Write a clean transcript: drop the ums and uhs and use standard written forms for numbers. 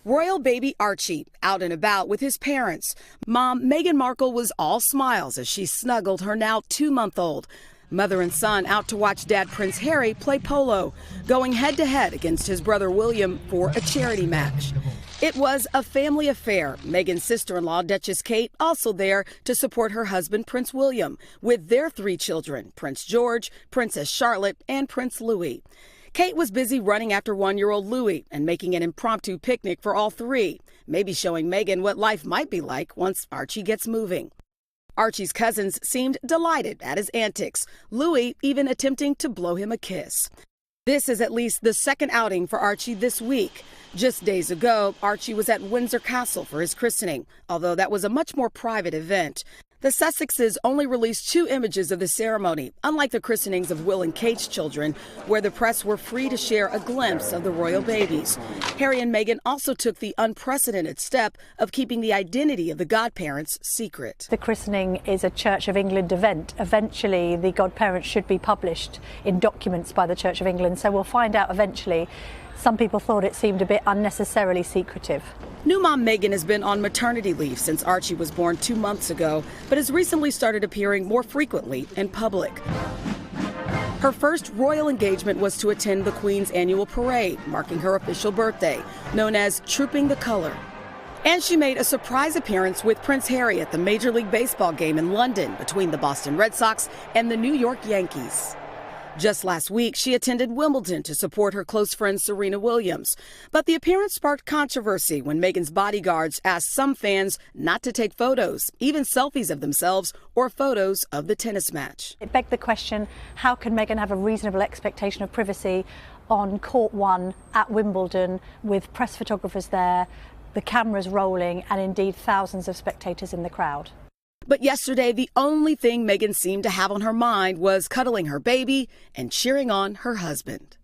Royal baby Archie out and about with his parents. Mom Meghan Markle was all smiles as she snuggled her now 2-month-old. Mother and son out to watch Dad Prince Harry play polo, going head-to-head against his brother William for a charity match. It was a family affair. Meghan's sister-in-law, Duchess Kate, also there to support her husband, Prince William, with their 3 children, Prince George, Princess Charlotte, and Prince Louis. Kate was busy running after 1-year-old Louis and making an impromptu picnic for all 3, maybe showing Meghan what life might be like once Archie gets moving. Archie's cousins seemed delighted at his antics, Louis even attempting to blow him a kiss. This is at least the second outing for Archie this week. Just days ago, Archie was at Windsor Castle for his christening, although that was a much more private event. The Sussexes only released 2 images of the ceremony, unlike the christenings of Will and Kate's children, where the press were free to share a glimpse of the royal babies. Harry and Meghan also took the unprecedented step of keeping the identity of the godparents secret. The christening is a Church of England event. Eventually, the godparents should be published in documents by the Church of England, so we'll find out eventually. Some people thought it seemed a bit unnecessarily secretive. New mom Meghan has been on maternity leave since Archie was born 2 months ago, but has recently started appearing more frequently in public. Her first royal engagement was to attend the Queen's annual parade, marking her official birthday, known as Trooping the Color. And she made a surprise appearance with Prince Harry at the Major League Baseball game in London between the Boston Red Sox and the New York Yankees. Just last week, she attended Wimbledon to support her close friend Serena Williams. But the appearance sparked controversy when Meghan's bodyguards asked some fans not to take photos, even selfies of themselves or photos of the tennis match. It begged the question, how can Meghan have a reasonable expectation of privacy on Court 1 at Wimbledon with press photographers there, the cameras rolling, and indeed thousands of spectators in the crowd? But yesterday, the only thing Meghan seemed to have on her mind was cuddling her baby and cheering on her husband.